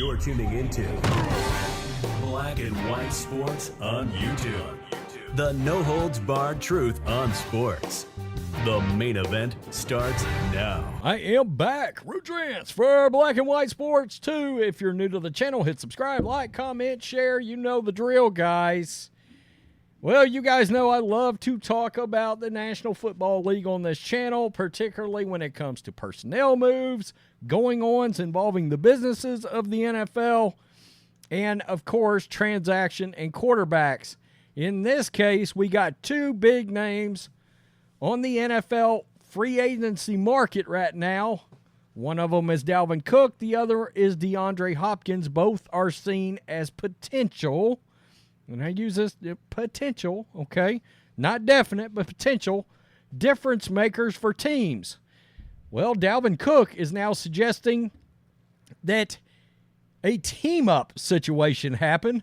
You're tuning into Black and White Sports on YouTube. The no-holds-barred truth on sports. The main event starts now. I am back. Rudrance for Black and White Sports 2. If you're new to the channel, hit subscribe, like, comment, share. You know the drill, guys. Well, you guys know I love to talk about the National Football League on this channel, particularly when it comes to personnel moves, going-ons involving the businesses of the NFL, and, of course, transaction and quarterbacks. In this case, we got two big names on the NFL free agency market right now. One of them is Dalvin Cook. The other is DeAndre Hopkins. Both are seen as potential, and I use this potential, okay? Not definite, but potential difference makers for teams. Well, Dalvin Cook is now suggesting that a team-up situation happened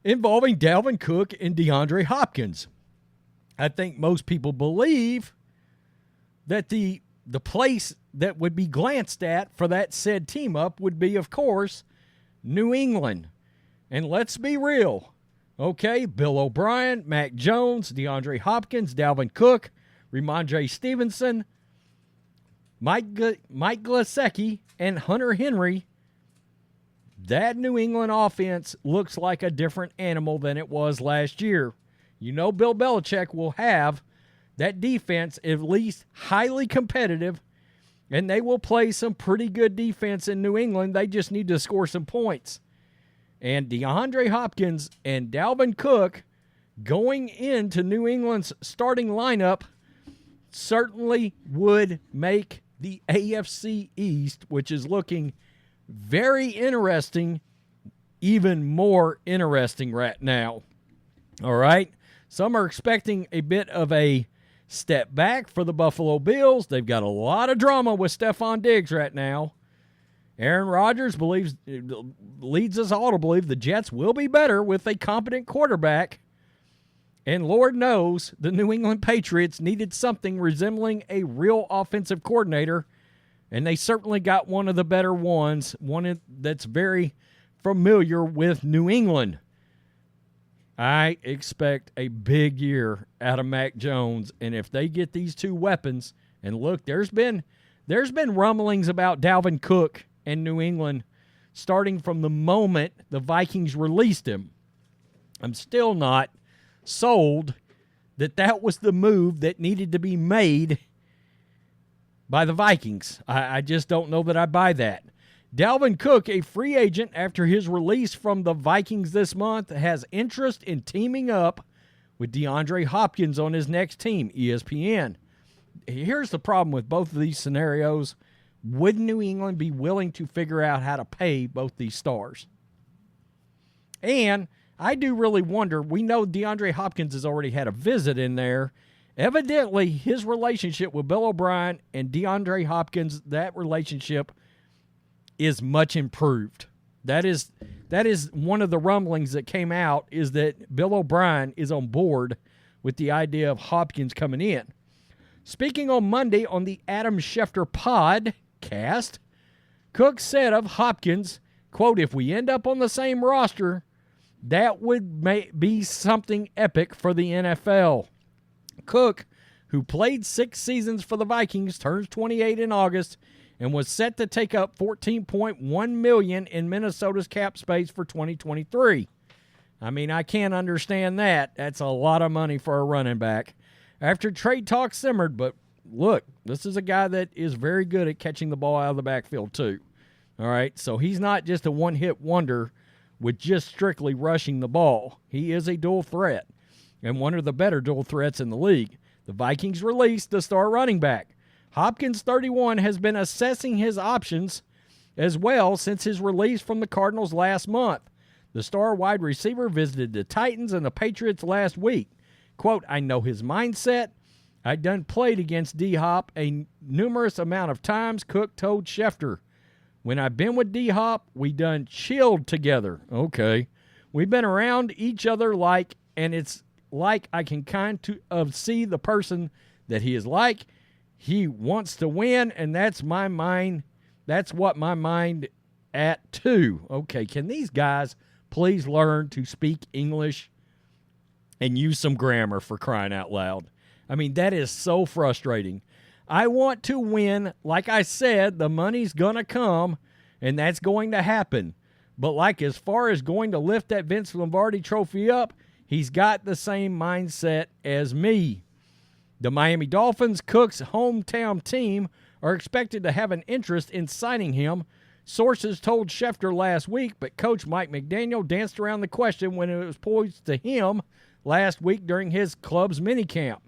involving Dalvin Cook and DeAndre Hopkins. I think most people believe that the place that would be glanced at for that said team-up would be, of course, New England. And let's be real, okay? Bill O'Brien, Mac Jones, DeAndre Hopkins, Dalvin Cook, Ramondre Stevenson, Mike Gesicki, and Hunter Henry. That New England offense looks like a different animal than it was last year. You know Bill Belichick will have that defense at least highly competitive, and they will play some pretty good defense in New England. They just need to score some points. And DeAndre Hopkins and Dalvin Cook going into New England's starting lineup certainly would make the AFC East, which is looking very interesting, even more interesting right now. All right? Some are expecting a bit of a step back for the Buffalo Bills. They've got a lot of drama with Stephon Diggs right now. Aaron Rodgers leads us all to believe the Jets will be better with a competent quarterback. And Lord knows the New England Patriots needed something resembling a real offensive coordinator, and they certainly got one of the better ones, one that's very familiar with New England. I expect a big year out of Mac Jones, and if they get these two weapons, and look, there's been rumblings about Dalvin Cook and New England starting from the moment the Vikings released him. I'm still not sold that was the move that needed to be made by the Vikings. I just don't know that I buy that. Dalvin Cook, a free agent after his release from the Vikings this month, has interest in teaming up with DeAndre Hopkins on his next team, ESPN. Here's the problem with both of these scenarios. Would New England be willing to figure out how to pay both these stars? And I do really wonder, we know DeAndre Hopkins has already had a visit in there. Evidently, his relationship with Bill O'Brien and DeAndre Hopkins, that relationship is much improved. That is one of the rumblings that came out, is that Bill O'Brien is on board with the idea of Hopkins coming in. Speaking on Monday on the Adam Schefter podcast, Cook said of Hopkins, quote, "If we end up on the same roster, that would be something epic for the NFL." Cook, who played 6 seasons for the Vikings, turns 28 in August and was set to take up $14.1 million in Minnesota's cap space for 2023. I mean, I can't understand that. That's a lot of money for a running back. After trade talk simmered, but look, this is a guy that is very good at catching the ball out of the backfield too. All right, so he's not just a one-hit wonder with just strictly rushing the ball. He is a dual threat, and one of the better dual threats in the league. The Vikings released the star running back. Hopkins, 31, has been assessing his options as well since his release from the Cardinals last month. The star wide receiver visited the Titans and the Patriots last week. Quote, "I know his mindset. I done played against D-Hop a numerous amount of times," Cook told Schefter. "When I've been with D-Hop, we done chilled together." Okay. "We've been around each other and it's like I can kind of see the person that he is like. He wants to win, and that's my mind. That's what my mind at 2. Okay, can these guys please learn to speak English and use some grammar, for crying out loud? I mean, that is so frustrating. I want to win. Like I said, the money's going to come, and that's going to happen. But like as far as going to lift that Vince Lombardi trophy up, he's got the same mindset as me. The Miami Dolphins, Cook's hometown team, are expected to have an interest in signing him. Sources told Schefter last week, but Coach Mike McDaniel danced around the question when it was posed to him last week during his club's minicamp.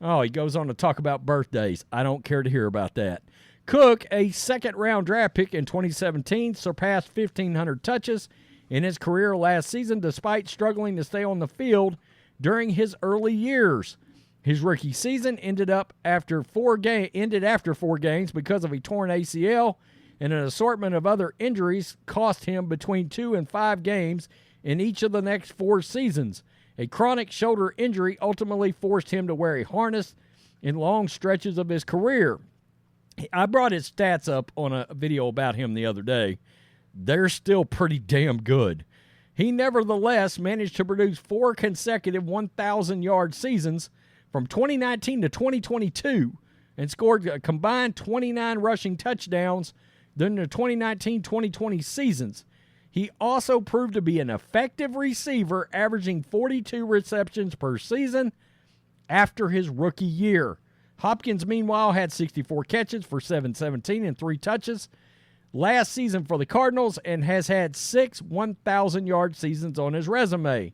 Oh, he goes on to talk about birthdays. I don't care to hear about that. Cook, a second-round draft pick in 2017, surpassed 1,500 touches in his career last season despite struggling to stay on the field during his early years. His rookie season ended after 4 games because of a torn ACL, and an assortment of other injuries cost him between 2 and 5 games in each of the next 4 seasons. A chronic shoulder injury ultimately forced him to wear a harness in long stretches of his career. I brought his stats up on a video about him the other day. They're still pretty damn good. He nevertheless managed to produce 4 consecutive 1,000-yard seasons from 2019 to 2022 and scored a combined 29 rushing touchdowns during the 2019-2020 seasons. He also proved to be an effective receiver, averaging 42 receptions per season after his rookie year. Hopkins, meanwhile, had 64 catches for 717 and 3 touches last season for the Cardinals and has had 6 1,000-yard seasons on his resume.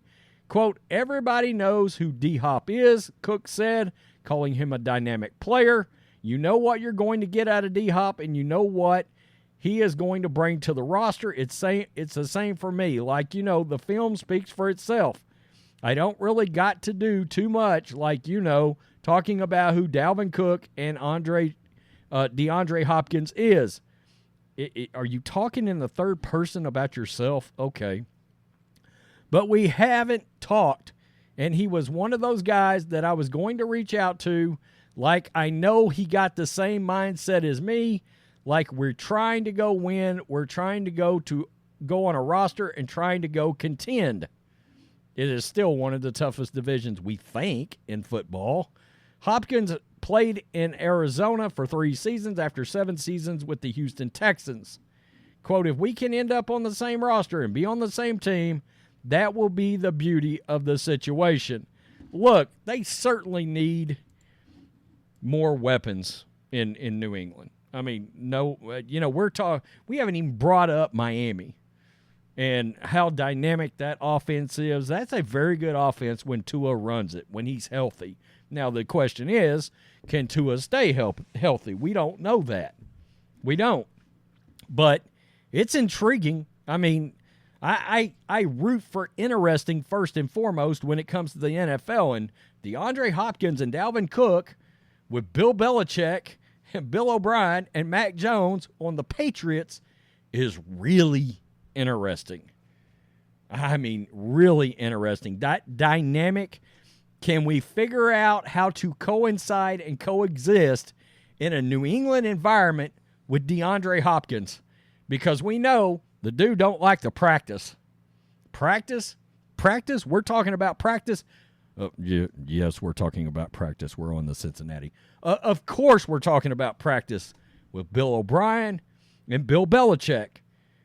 Quote, everybody knows who D-Hop is, Cook said, calling him a dynamic player. You know what you're going to get out of D-Hop, and you know what he is going to bring to the roster. It's the same for me. Like, the film speaks for itself. I don't really got to do too much, talking about who Dalvin Cook and DeAndre Hopkins is. Are you talking in the third person about yourself? Okay. But we haven't talked, and he was one of those guys that I was going to reach out to. Like, I know he got the same mindset as me. Like, we're trying to go win. We're trying to go on a roster and trying to go contend. It is still one of the toughest divisions, we think, in football. Hopkins played in Arizona for 3 seasons after 7 seasons with the Houston Texans. Quote, if we can end up on the same roster and be on the same team, that will be the beauty of the situation. Look, they certainly need more weapons in New England. I mean, we haven't even brought up Miami and how dynamic that offense is. That's a very good offense when Tua runs it, when he's healthy. Now, the question is, can Tua stay healthy? We don't know that. We don't. But it's intriguing. I mean, I root for interesting first and foremost when it comes to the NFL. And DeAndre Hopkins and Dalvin Cook with Bill Belichick and Bill O'Brien and Mac Jones on the Patriots is really interesting. I mean, really interesting. Dynamic. Can we figure out how to coincide and coexist in a New England environment with DeAndre Hopkins? Because we know the dude don't like to practice. Practice? We're talking about practice. Yes, we're talking about practice. We're on the Cincinnati. Of course we're talking about practice with Bill O'Brien and Bill Belichick.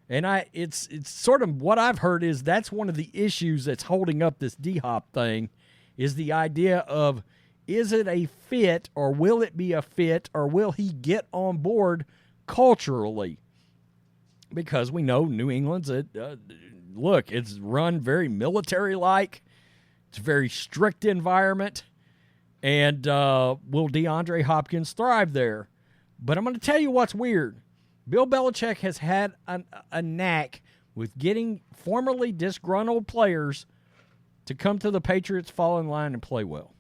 And it's sort of what I've heard is that's one of the issues that's holding up this D-Hop thing is the idea of, is it a fit or will it be a fit or will he get on board culturally? Because we know New England's, it's run very military-like. It's a very strict environment. And will DeAndre Hopkins thrive there? But I'm going to tell you what's weird. Bill Belichick has had a knack with getting formerly disgruntled players to come to the Patriots, fall in line, and play well.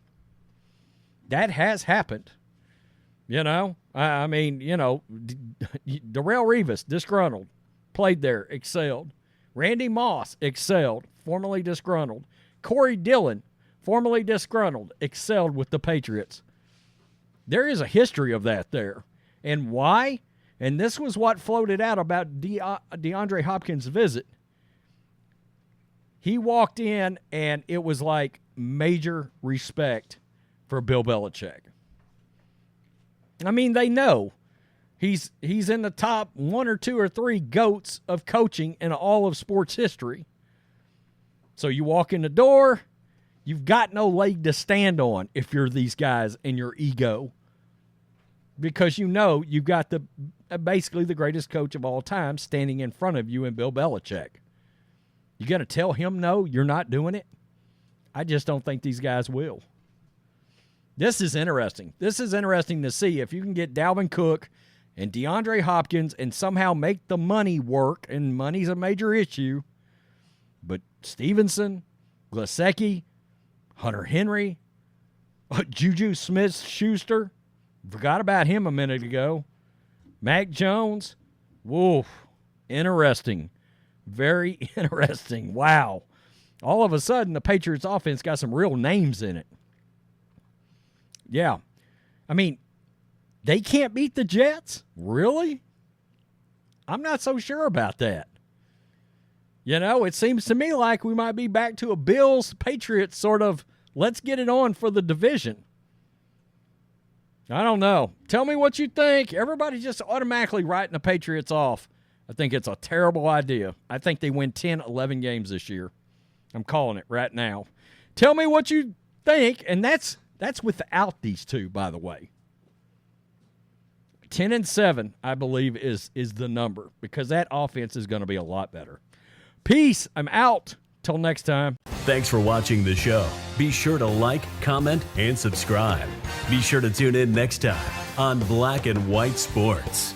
That has happened. Darrelle Revis, disgruntled, played there, excelled. Randy Moss, excelled, formerly disgruntled. Corey Dillon, formerly disgruntled, excelled with the Patriots. There is a history of that there. And why? And this was what floated out about DeAndre Hopkins' visit. He walked in, and it was like major respect for Bill Belichick. I mean, they know he's in the top 1 or 2 or 3 GOATs of coaching in all of sports history. So you walk in the door, you've got no leg to stand on if you're these guys and your ego. Because you know you've got basically the greatest coach of all time standing in front of you in Bill Belichick. You got to tell him no, you're not doing it? I just don't think these guys will. This is interesting. This is interesting to see if you can get Dalvin Cook and DeAndre Hopkins and somehow make the money work, and money's a major issue. But Stevenson, Gesicki, Hunter Henry, Juju Smith-Schuster, forgot about him a minute ago. Mac Jones, woof, interesting. Very interesting. Wow. All of a sudden, the Patriots offense got some real names in it. Yeah. I mean, they can't beat the Jets? Really? I'm not so sure about that. You know, it seems to me like we might be back to a Bills-Patriots sort of let's get it on for the division. I don't know. Tell me what you think. Everybody's just automatically writing the Patriots off. I think it's a terrible idea. I think they win 10, 11 games this year. I'm calling it right now. Tell me what you think, and that's without these two, by the way. 10-7, I believe, is the number because that offense is going to be a lot better. Peace. I'm out. Till next time. Thanks for watching the show. Be sure to like, comment, and subscribe. Be sure to tune in next time on Black and White Sports.